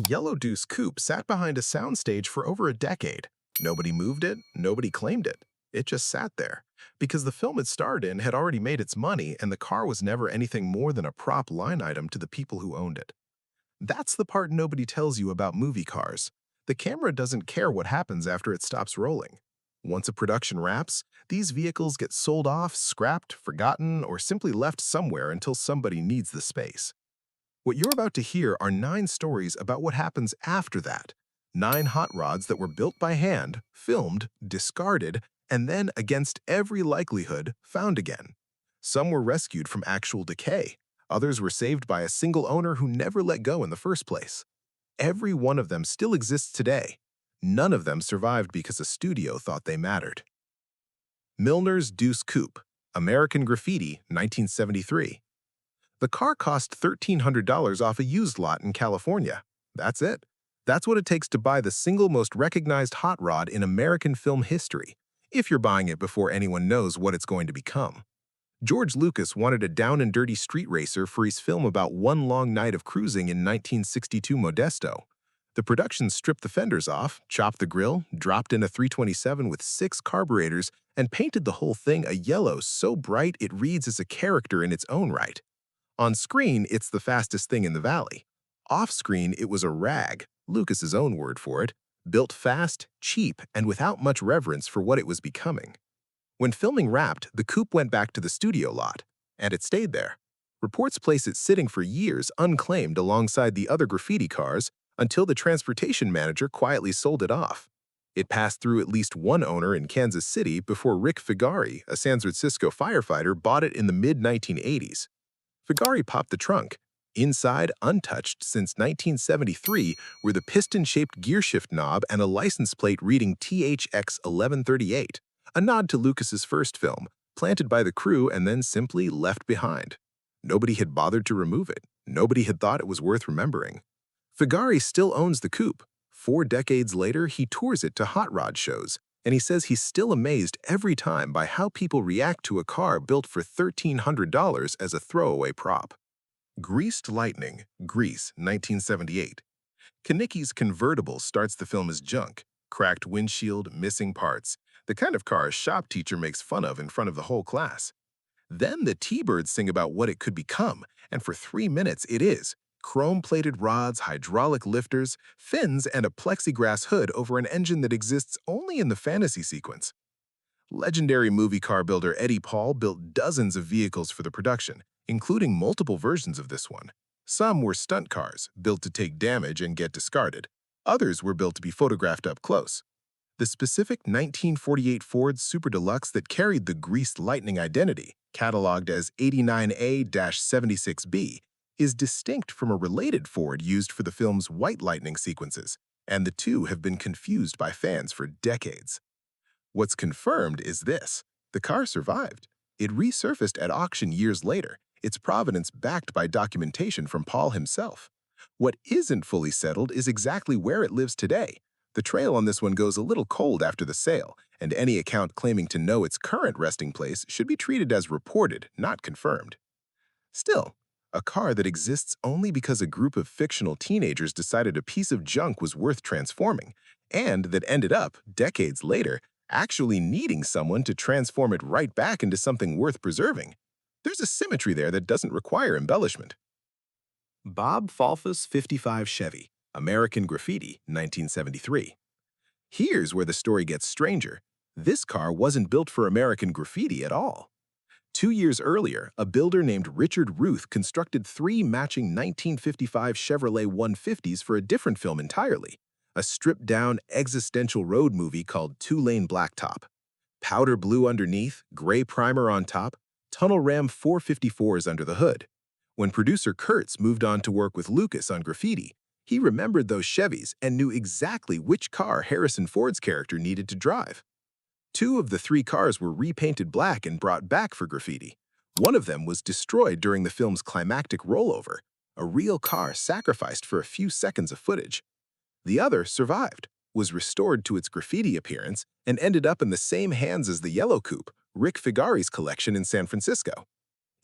A yellow Deuce coupe sat behind a soundstage for over a decade. Nobody moved it, nobody claimed it. It just sat there. Because the film it starred in had already made its money and the car was never anything more than a prop line item to the people who owned it. That's the part nobody tells you about movie cars. The camera doesn't care what happens after it stops rolling. Once a production wraps, these vehicles get sold off, scrapped, forgotten, or simply left somewhere until somebody needs the space. What you're about to hear are 9 stories about what happens after that. 9 hot rods that were built by hand, filmed, discarded, and then, against every likelihood, found again. Some were rescued from actual decay. Others were saved by a single owner who never let go in the first place. Every one of them still exists today. None of them survived because a studio thought they mattered. Milner's Deuce Coupe, American Graffiti, 1973. The car cost $1,300 off a used lot in California. That's it. That's what it takes to buy the single most recognized hot rod in American film history, if you're buying it before anyone knows what it's going to become. George Lucas wanted a down-and-dirty street racer for his film about one long night of cruising in 1962 Modesto. The production stripped the fenders off, chopped the grille, dropped in a 327 with 6 carburetors, and painted the whole thing a yellow so bright it reads as a character in its own right. On screen, it's the fastest thing in the valley. Off-screen, it was a rag, Lucas's own word for it, built fast, cheap, and without much reverence for what it was becoming. When filming wrapped, the coupe went back to the studio lot, and it stayed there. Reports place it sitting for years unclaimed alongside the other graffiti cars until the transportation manager quietly sold it off. It passed through at least one owner in Kansas City before Rick Figari, a San Francisco firefighter, bought it in the mid-1980s. Figari popped the trunk. Inside, untouched since 1973, were the piston-shaped gearshift knob and a license plate reading THX 1138, a nod to Lucas's first film, planted by the crew and then simply left behind. Nobody had bothered to remove it. Nobody had thought it was worth remembering. Figari still owns the coupe. 4 decades later, he tours it to hot rod shows, and he says he's still amazed every time by how people react to a car built for $1,300 as a throwaway prop. Greased Lightning, Grease, 1978. Kanicki's convertible starts the film as junk, cracked windshield, missing parts, the kind of car a shop teacher makes fun of in front of the whole class. Then the T-Birds sing about what it could become, and for 3 minutes it is. Chrome-plated rods, hydraulic lifters, fins, and a plexiglass hood over an engine that exists only in the fantasy sequence. Legendary movie car builder Eddie Paul built dozens of vehicles for the production, including multiple versions of this one. Some were stunt cars, built to take damage and get discarded. Others were built to be photographed up close. The specific 1948 Ford Super Deluxe that carried the Greased Lightning identity, cataloged as 89A-76B, is distinct from a related Ford used for the film's White Lightning sequences, and the two have been confused by fans for decades. What's confirmed is this: the car survived. It resurfaced at auction years later, its provenance backed by documentation from Paul himself. What isn't fully settled is exactly where it lives today. The trail on this one goes a little cold after the sale, and any account claiming to know its current resting place should be treated as reported, not confirmed. Still, a car that exists only because a group of fictional teenagers decided a piece of junk was worth transforming, and that ended up, decades later, actually needing someone to transform it right back into something worth preserving. There's a symmetry there that doesn't require embellishment. Bob Falfa's 55 Chevy, American Graffiti, 1973. Here's where the story gets stranger. This car wasn't built for American Graffiti at all. 2 years earlier, a builder named Richard Ruth constructed 3 matching 1955 Chevrolet 150s for a different film entirely, a stripped-down existential road movie called Two-Lane Blacktop. Powder blue underneath, gray primer on top, tunnel ram 454s under the hood. When producer Kurtz moved on to work with Lucas on Graffiti, he remembered those Chevys and knew exactly which car Harrison Ford's character needed to drive. 2 of the 3 cars were repainted black and brought back for Graffiti. One of them was destroyed during the film's climactic rollover, a real car sacrificed for a few seconds of footage. The other survived, was restored to its Graffiti appearance, and ended up in the same hands as the yellow coupe, Rick Figari's collection in San Francisco.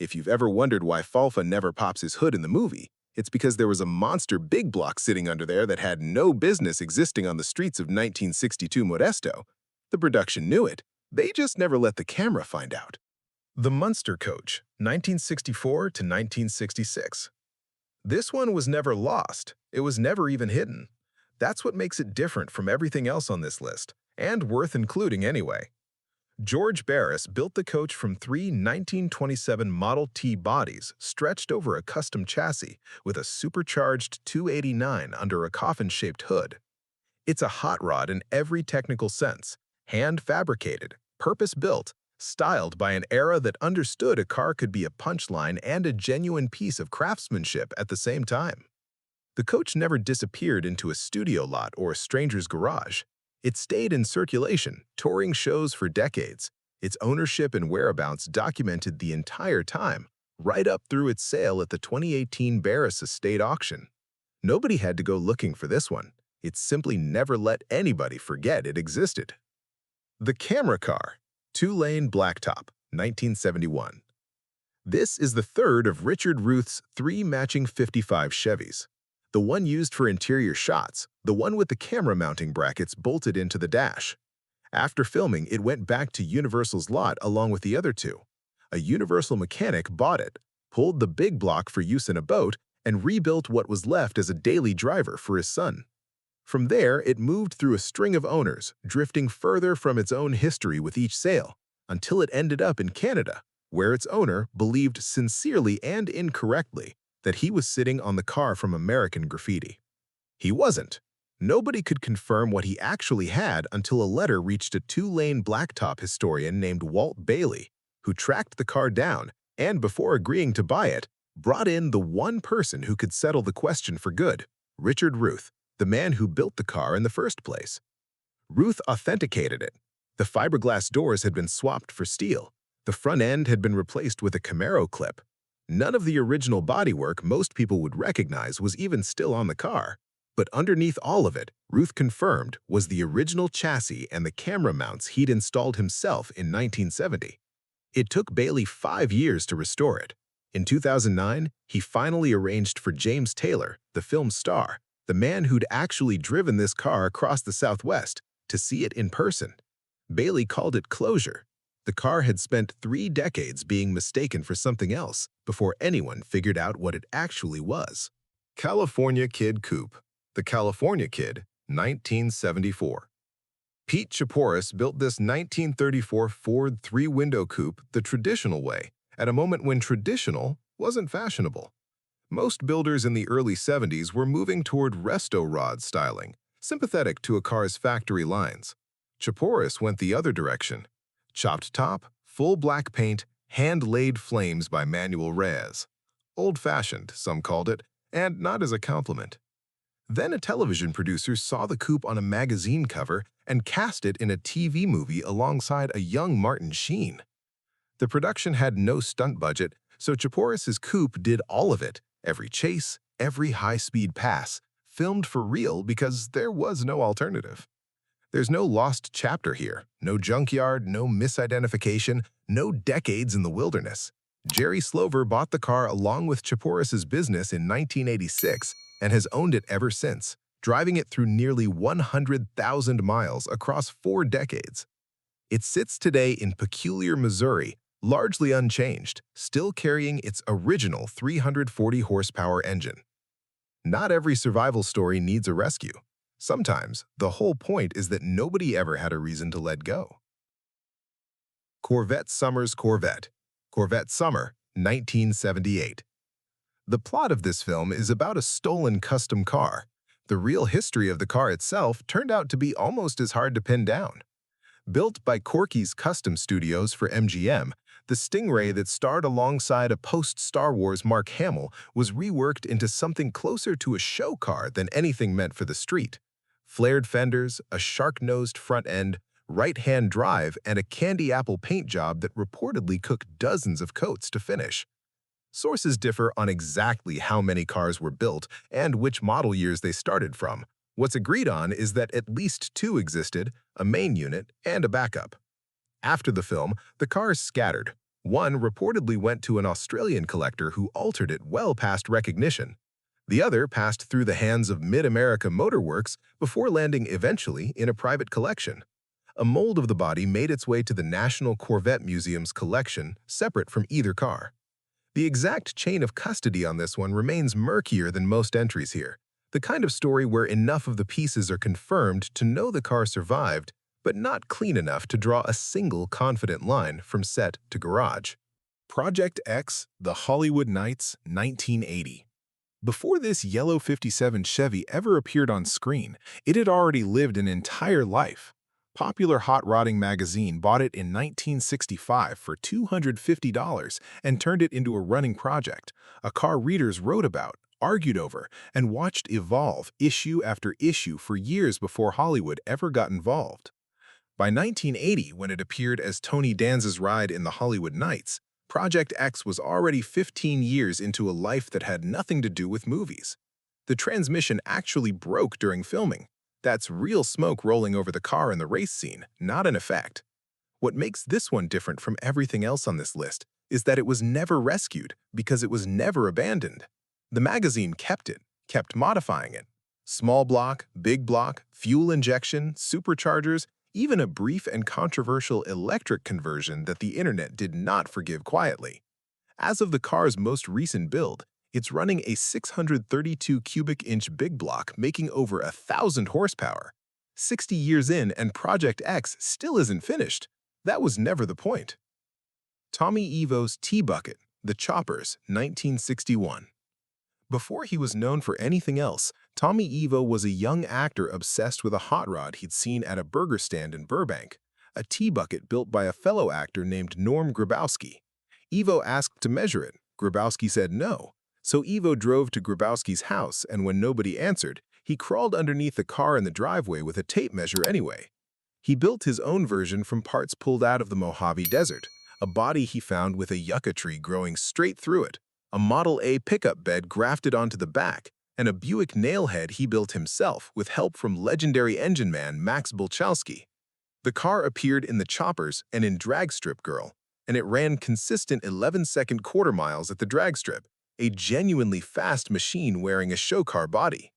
If you've ever wondered why Falfa never pops his hood in the movie, It's because there was a monster big block sitting under there that had no business existing on the streets of 1962 Modesto. The production knew it. They just never let the camera find out. The Munster Coach, 1964 to 1966. This one was never lost. It was never even hidden. That's what makes it different from everything else on this list, and worth including anyway. George Barris built the coach from three 1927 Model T bodies stretched over a custom chassis with a supercharged 289 under a coffin-shaped hood. It's a hot rod in every technical sense, hand-fabricated, purpose-built, styled by an era that understood a car could be a punchline and a genuine piece of craftsmanship at the same time. The coach never disappeared into a studio lot or a stranger's garage. It stayed in circulation, touring shows for decades. Its ownership and whereabouts documented the entire time, right up through its sale at the 2018 Barris Estate auction. Nobody had to go looking for this one. It simply never let anybody forget it existed. The Camera Car, two-lane blacktop, 1971. This is the third of Richard Ruth's three matching 55 Chevys. The one used for interior shots, the one with the camera mounting brackets bolted into the dash. After filming, it went back to Universal's lot along with the other two. A Universal mechanic bought it, pulled the big block for use in a boat, and rebuilt what was left as a daily driver for his son. From there, it moved through a string of owners, drifting further from its own history with each sale, until it ended up in Canada, where its owner believed sincerely and incorrectly that he was sitting on the car from American Graffiti. He wasn't. Nobody could confirm what he actually had until a letter reached a two-lane blacktop historian named Walt Bailey, who tracked the car down and, before agreeing to buy it, brought in the one person who could settle the question for good, Richard Ruth, the man who built the car in the first place. Ruth authenticated it. The fiberglass doors had been swapped for steel. The front end had been replaced with a Camaro clip. None of the original bodywork most people would recognize was even still on the car. But underneath all of it, Ruth confirmed was the original chassis and the camera mounts he'd installed himself in 1970. It took Bailey 5 years to restore it. In 2009, he finally arranged for James Taylor, the film's star, the man who'd actually driven this car across the Southwest, to see it in person. Bailey called it closure. The car had spent 3 decades being mistaken for something else before anyone figured out what it actually was. California Kid Coupe. The California Kid, 1974. Pete Chaporis built this 1934 Ford three-window coupe the traditional way, at a moment when traditional wasn't fashionable. Most builders in the early 70s were moving toward resto rod styling, sympathetic to a car's factory lines. Chaporis went the other direction. Chopped top, full black paint, hand-laid flames by manual res. Old-fashioned, some called it, and not as a compliment. Then a television producer saw the coupe on a magazine cover and cast it in a TV movie alongside a young Martin Sheen. The production had no stunt budget, so Chaporis's coupe did all of it, every chase, every high-speed pass, filmed for real because there was no alternative. There's no lost chapter here, no junkyard, no misidentification, no decades in the wilderness. Jerry Slover bought the car along with Chaporis's business in 1986 and has owned it ever since, driving it through nearly 100,000 miles across 4 decades. It sits today in Peculiar, Missouri, largely unchanged, still carrying its original 340 horsepower engine. Not every survival story needs a rescue. Sometimes, the whole point is that nobody ever had a reason to let go. Corvette Summer's Corvette. Corvette Summer, 1978. The plot of this film is about a stolen custom car. The real history of the car itself turned out to be almost as hard to pin down. Built by Corky's Custom Studios for MGM, the Stingray that starred alongside a post-Star Wars Mark Hamill was reworked into something closer to a show car than anything meant for the street. Flared fenders, a shark-nosed front end, right-hand drive, and a candy apple paint job that reportedly took dozens of coats to finish. Sources differ on exactly how many cars were built and which model years they started from. What's agreed on is that at least 2 existed, a main unit and a backup. After the film, the cars scattered. One reportedly went to an Australian collector who altered it well past recognition. The other passed through the hands of Mid-America Motor Works before landing eventually in a private collection. A mold of the body made its way to the National Corvette Museum's collection, separate from either car. The exact chain of custody on this one remains murkier than most entries here, the kind of story where enough of the pieces are confirmed to know the car survived, but not clean enough to draw a single confident line from set to garage. Project X, The Hollywood Nights, 1980. Before this yellow 57 Chevy ever appeared on screen, it had already lived an entire life. Popular Hot Rodding magazine bought it in 1965 for $250 and turned it into a running project, a car readers wrote about, argued over, and watched evolve issue after issue for years before Hollywood ever got involved. By 1980, when it appeared as Tony Danza's ride in The Hollywood Nights, Project X was already 15 years into a life that had nothing to do with movies. The transmission actually broke during filming. That's real smoke rolling over the car in the race scene, not an effect. What makes this one different from everything else on this list is that it was never rescued because it was never abandoned. The magazine kept it, kept modifying it. Small block, big block, fuel injection, superchargers, even a brief and controversial electric conversion that the internet did not forgive quietly. As of the car's most recent build, it's running a 632 cubic inch big block making over 1,000 horsepower. 60 years in and Project X still isn't finished. That was never the point. Tommy Evo's T-Bucket, The Choppers, 1961. Before he was known for anything else, Tommy Evo was a young actor obsessed with a hot rod he'd seen at a burger stand in Burbank, a T-Bucket built by a fellow actor named Norm Grabowski. Evo asked to measure it. Grabowski said no. So Evo drove to Grabowski's house, and when nobody answered, he crawled underneath the car in the driveway with a tape measure anyway. He built his own version from parts pulled out of the Mojave Desert, a body he found with a yucca tree growing straight through it, a Model A pickup bed grafted onto the back, and a Buick nailhead he built himself with help from legendary engine man Max Bulchowski. The car appeared in The Choppers and in Drag Strip Girl, and it ran consistent 11-second quarter miles at the drag strip, a genuinely fast machine wearing a show car body.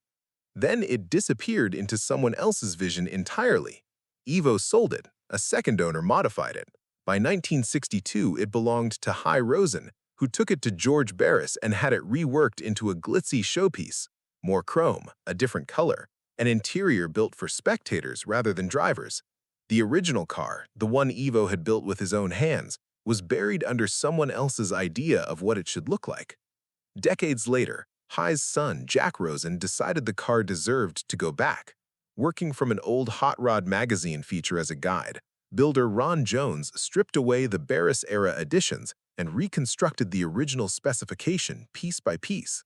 Then it disappeared into someone else's vision entirely. Evo sold it, a second owner modified it. By 1962, it belonged to Hy Rosen, who took it to George Barris and had it reworked into a glitzy showpiece. More chrome, a different color, an interior built for spectators rather than drivers. The original car, the one Evo had built with his own hands, was buried under someone else's idea of what it should look like. Decades later, Hy's son, Jack Rosen, decided the car deserved to go back. Working from an old Hot Rod magazine feature as a guide, builder Ron Jones stripped away the Barris-era additions and reconstructed the original specification piece by piece.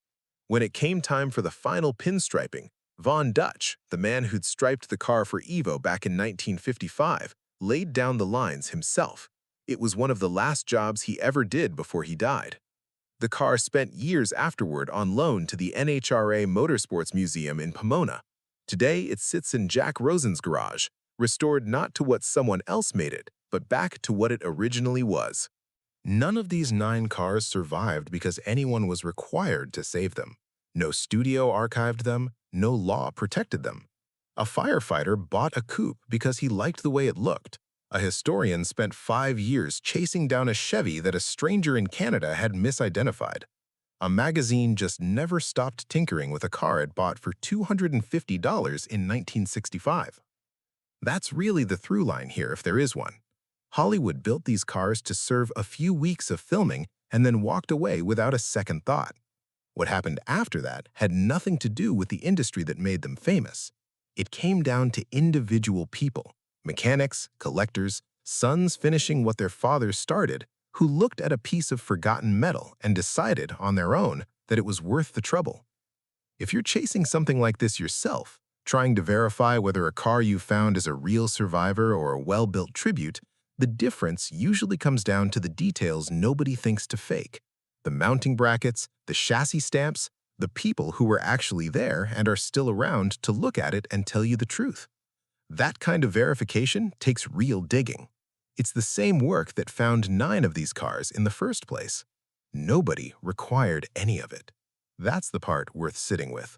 When it came time for the final pinstriping, Von Dutch, the man who'd striped the car for Evo back in 1955, laid down the lines himself. It was one of the last jobs he ever did before he died. The car spent years afterward on loan to the NHRA Motorsports Museum in Pomona. Today, it sits in Jack Rosen's garage, restored not to what someone else made it, but back to what it originally was. None of these 9 cars survived because anyone was required to save them. No studio archived them, no law protected them. A firefighter bought a Coupe because he liked the way it looked. A historian spent 5 years chasing down a Chevy that a stranger in Canada had misidentified. A magazine just never stopped tinkering with a car it bought for $250 in 1965. That's really the through line here, if there is one. Hollywood built these cars to serve a few weeks of filming and then walked away without a second thought. What happened after that had nothing to do with the industry that made them famous. It came down to individual people, mechanics, collectors, sons finishing what their fathers started, who looked at a piece of forgotten metal and decided on their own that it was worth the trouble. If you're chasing something like this yourself, trying to verify whether a car you found is a real survivor or a well-built tribute, the difference usually comes down to the details nobody thinks to fake. The mounting brackets, the chassis stamps, the people who were actually there and are still around to look at it and tell you the truth. That kind of verification takes real digging. It's the same work that found 9 of these cars in the first place. Nobody required any of it. That's the part worth sitting with.